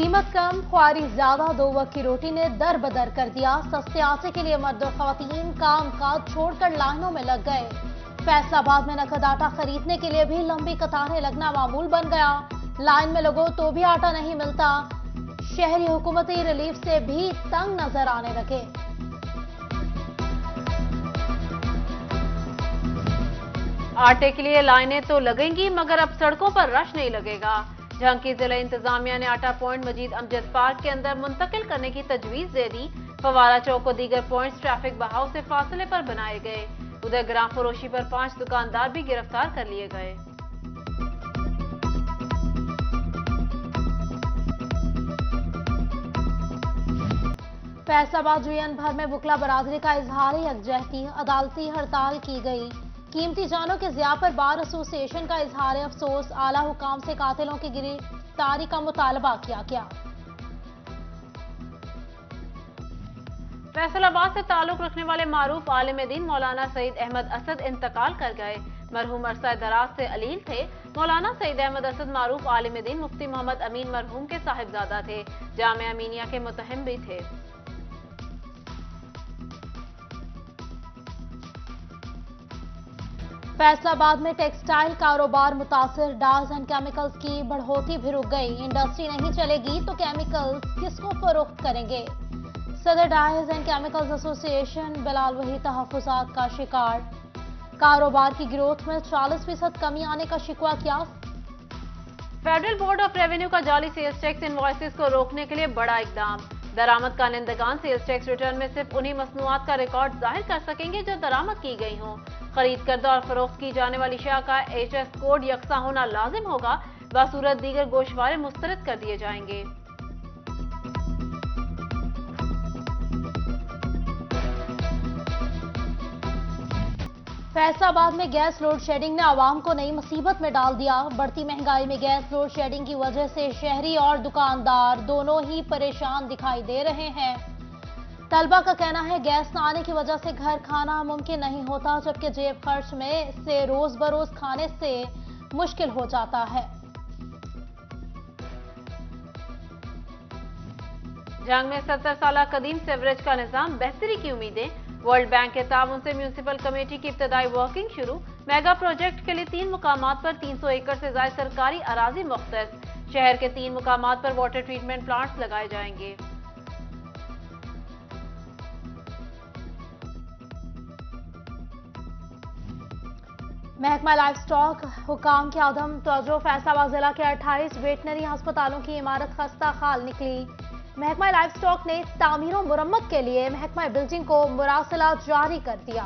कीमत कम, ख्वारी ज्यादा, दो वक्त की रोटी ने दर बदर कर दिया। सस्ते आटे के लिए मर्द और खवातीन काम काज छोड़कर लाइनों में लग गए। फैसलाबाद में नकद आटा खरीदने के लिए भी लंबी कतारें लगना मामूल बन गया। लाइन में लगो तो भी आटा नहीं मिलता। शहरी हुकूमती रिलीफ से भी तंग नजर आने लगे। आटे के लिए लाइनें तो लगेंगी, मगर अब सड़कों पर रश नहीं लगेगा। झांकी जिला इंतजामिया ने आटा पॉइंट मजीद अमजद पार्क के अंदर मुंतकिल करने की तजवीज दे दी। फवारा चौक और दीगर पॉइंट्स ट्रैफिक बहाव से फासले पर बनाए गए। उधर ग्राम फरोशी पर 5 दुकानदार भी गिरफ्तार कर लिए गए। फैसलाबाद यूनियन भर में बुकला बरादरी का इजहार यकजहती, अदालती हड़ताल की गई। कीमती जानों के ज़िया पर बार एसोसिएशन का इजहार अफसोस, आला हुकाम से कातिलों की गिरफ्तारी का मुतालबा किया गया। फैसलाबाद से ताल्लुक रखने वाले मारूफ आलिम दीन मौलाना सईद अहमद असद इंतकाल कर गए। मरहूम अरसा दराज से अलील थे। मौलाना सईद अहमद असद मारूफ आलिम दीन मुफ्ती मोहम्मद अमीन मरहूम के साहिबजादा थे। जामिया अमीनिया के मुतहम भी थे। फैसलाबाद में टेक्सटाइल कारोबार मुतासिर, डायज एंड केमिकल्स की बढ़ोतरी भी रुक गई। इंडस्ट्री नहीं चलेगी तो केमिकल्स किसको फरोख्त करेंगे। सदर dyes and chemicals association Bilal वही तहफ्फुज़ात का शिकार। कारोबार की ग्रोथ में 40% कमी आने का शिकवा किया। फेडरल बोर्ड ऑफ रेवेन्यू का जाली सेल्स टैक्स इनवॉइसेस को रोकने के लिए बड़ा इकदाम। दरामद कानिंदगान सेल्स टैक्स रिटर्न में सिर्फ उन्हीं मसनूआत का रिकॉर्ड जाहिर कर सकेंगे जो दरामद की गई हों। खरीद करदा और फरोख्त की जाने वाली अशिया का HS कोड यकसा होना लाजिम होगा। बासूरत दीगर गोशवारे मुस्तरद कर दिए जाएंगे। फैसलाबाद में गैस लोड शेडिंग ने आवाम को नई मुसीबत में डाल दिया। बढ़ती महंगाई में गैस लोड शेडिंग की वजह से शहरी और दुकानदार दोनों ही परेशान दिखाई दे रहे हैं। तलबा का कहना है गैस न आने की वजह से घर खाना मुमकिन नहीं होता, जबकि जेब खर्च में से रोज बरोज खाने से मुश्किल हो जाता है। जंग में 70 साल कदीम सेवरेज का निजाम, बेहतरी की उम्मीदें। वर्ल्ड बैंक के ताउन से म्यूनिसिपल कमेटी की इब्तदाई वर्किंग शुरू। मेगा प्रोजेक्ट के लिए 3 मुकामात पर 300 एकड़ से ज्यादा सरकारी अराजी मुख्तस। शहर के 3 मुकामात पर वाटर ट्रीटमेंट प्लांट्स लगाए जाएंगे। महकमा लाइफ स्टॉक हुकाम के आदम तवज्जो, फैसलाबाद जिला के 28 वेटनरी अस्पतालों की इमारत खस्ता हाल निकली। महकमा लाइफ स्टॉक ने तामीर और मुरम्मत के लिए महकमा बिल्डिंग को मुरासला जारी कर दिया।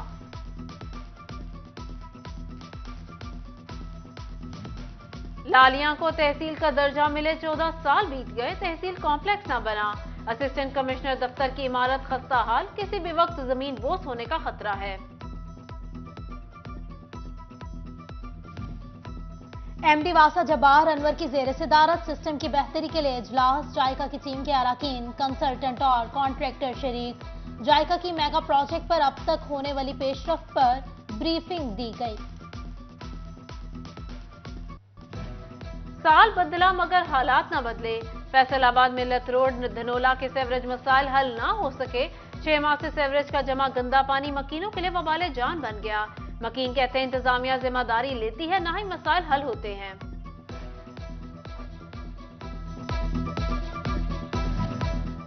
लालिया को तहसील का दर्जा मिले 14 साल बीत गए, तहसील कॉम्प्लेक्स न बना। असिस्टेंट कमिश्नर दफ्तर की इमारत खस्ता हाल, किसी भी वक्त जमीन बोस होने का खतरा है। MD वासा जब्बार अनवर की जेर सदारत सिस्टम की बेहतरी के लिए इजलास। जायका की टीम के अराकीन, कंसल्टेंट और कॉन्ट्रैक्टर शरीक। जायका की मेगा प्रोजेक्ट पर अब तक होने वाली पेशरफ्त पर ब्रीफिंग दी गई। साल बदला मगर हालात न बदले। फैसलाबाद मिल्लत रोड धनोला के सेवरेज मसाइल हल ना हो सके। 6 माह से सेवरेज का जमा गंदा पानी मकीनों के लिए वबाले जान बन गया। मकीन कहते हैं इंतजामिया जिम्मेदारी लेती है, ना ही मसाइल हल होते हैं।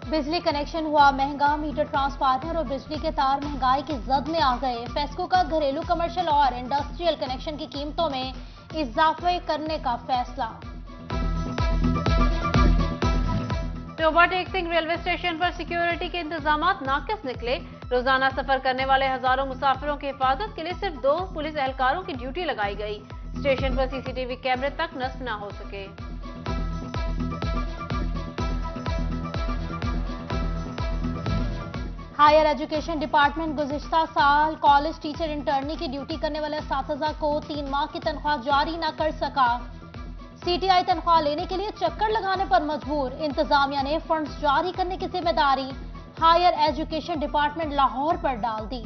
बिजली कनेक्शन हुआ महंगा, मीटर ट्रांसफार्मर और बिजली के तार महंगाई की जद में आ गए। फेस्को का घरेलू, कमर्शियल और इंडस्ट्रियल कनेक्शन की कीमतों में इजाफे करने का फैसला। टोबा टेक रेलवे स्टेशन पर सिक्योरिटी के इंतजामात नाकिस निकले। रोजाना सफर करने वाले हजारों मुसाफिरों की हिफाजत के लिए सिर्फ 2 पुलिस एहलकारों की ड्यूटी लगाई गई। स्टेशन पर CCTV कैमरे तक नस्ब न हो सके। हायर एजुकेशन डिपार्टमेंट गुज़िश्ता साल कॉलेज टीचर इंटर्नी की ड्यूटी करने वाले असातिज़ा को 3 माह की तनख्वाह जारी न कर सका। CTI तनख्वाह लेने के लिए चक्कर लगाने पर मजबूर। इंतजामिया ने फंड्स जारी करने की जिम्मेदारी हायर एजुकेशन डिपार्टमेंट लाहौर पर डाल दी।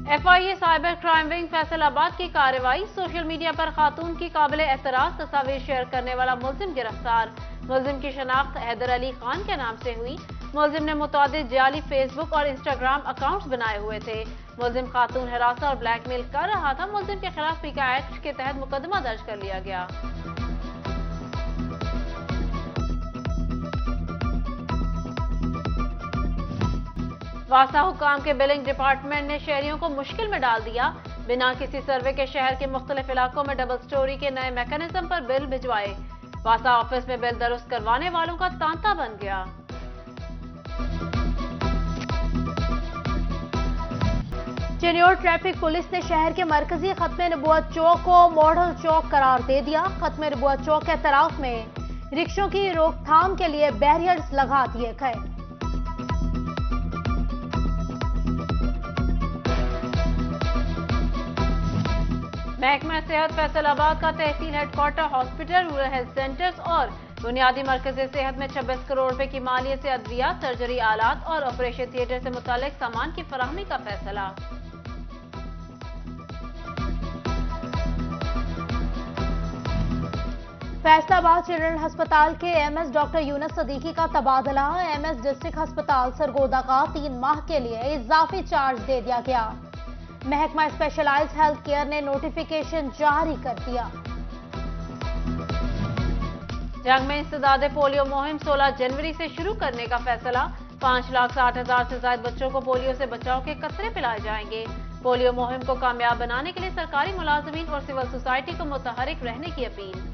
FIA cyber crime wing Faisalabad की कार्रवाई। सोशल मीडिया पर खातून की काबिल एतराज तस्वीर शेयर करने वाला मुलजिम गिरफ्तार। मुलजिम की शनाख्त हैदर अली खान के नाम से हुई। मुलजिम ने मुतादिद जाली फेसबुक और इंस्टाग्राम अकाउंट्स बनाए हुए थे। मुलजिम खातून हिरासत और ब्लैकमेल कर रहा था। मुलजिम के खिलाफ पीका एक्ट के तहत मुकदमा दर्ज कर लिया गया। वासा हुकाम के बिलिंग डिपार्टमेंट ने शहरियों को मुश्किल में डाल दिया। बिना किसी सर्वे के शहर के मुख्तलिफ इलाकों में डबल स्टोरी के नए मैकेनिज्म पर बिल भिजवाए। वासा ऑफिस में बिल दुरुस्त करवाने वालों का तांता बन गया। चिन्योर ट्रैफिक पुलिस ने शहर के मरकजी खत्मे नबुवत चौक को मॉडल चौक करार दे दिया। खत्मे नबुवत चौक के तरफ में रिक्शों की रोकथाम के लिए बैरियर्स लगा दिए गए। महकमा सेहत फैसलाबाद का tehsil headquarter, hospital, rural health centres और बुनियादी मरकज सेहत में 26 करोड़ रुपए की मालियत से अद्वियात, सर्जरी आलात और ऑपरेशन थिएटर से मुतालिक सामान की फराहमी का फैसला। फैसलाबाद चिल्ड्रन अस्पताल के MS डॉक्टर यूनुस सदीकी का तबादला। MS डिस्ट्रिक्ट अस्पताल सरगोदा का 3 माह के लिए इजाफी चार्ज दे दिया गया। महकमा स्पेशलाइज्ड हेल्थ केयर ने नोटिफिकेशन जारी कर दिया। जंग में इंसदादे पोलियो मुहिम 16 जनवरी से शुरू करने का फैसला। 5,60,000 से ज्यादा बच्चों को पोलियो से बचाव के कतरे पिलाए जाएंगे। पोलियो मुहिम को कामयाब बनाने के लिए सरकारी मुलाजिमीन और सिविल सोसाइटी को मुतहरिक रहने की अपील।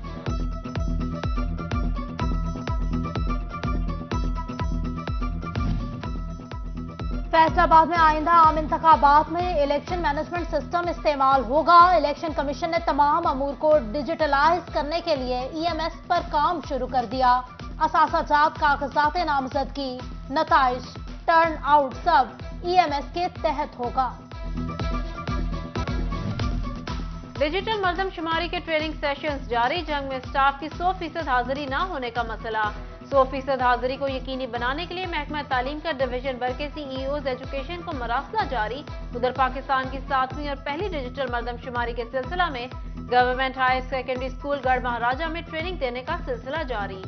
फैसलाबाद में आइंदा आम इंतखाबात में इलेक्शन मैनेजमेंट सिस्टम इस्तेमाल होगा। इलेक्शन कमीशन ने तमाम अमूर को डिजिटलाइज करने के लिए EMS पर काम शुरू कर दिया। असासाजात, कागजात नामजदगी, नताइज, टर्न आउट सब EMS के तहत होगा। डिजिटल मर्दमशुमारी के ट्रेनिंग सेशंस जारी। जंग में स्टाफ की 100% हाजिरी न होने का मसला। 100% हाजिरी को यकीनी बनाने के लिए महकमा तालीम का डिवीजन भर के CEOs एजुकेशन को मरासला जारी। उधर पाकिस्तान की 7वीं और पहली डिजिटल मर्दमशुमारी के सिलसिला में गवर्नमेंट हायर सेकेंडरी स्कूल गढ़ महाराजा में ट्रेनिंग देने का सिलसिला जारी।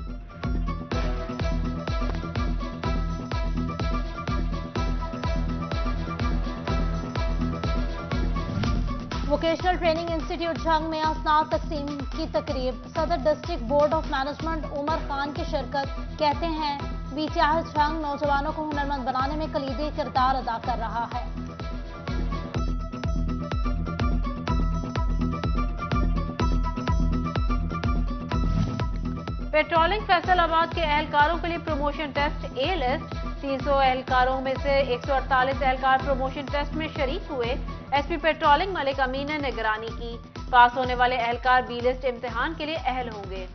वोकेशनल ट्रेनिंग इंस्टीट्यूट जंग में असनाद तकसीम की तकरीब। सदर district board of management Umar Khan की शिरकत। कहते हैं BTI जंग नौजवानों को हुनरमंद बनाने में कलीदी किरदार अदा कर रहा है। पेट्रोलिंग फैसलाबाद के एहलकारों के लिए प्रमोशन टेस्ट A लिस्ट। 300 एहलकारों में से 148 एहलकार प्रमोशन टेस्ट में शरीक हुए। SP पेट्रोलिंग मलिक अमीन ने निगरानी की। पास होने वाले एहलकार B लिस्ट इम्तिहान के लिए अहल होंगे।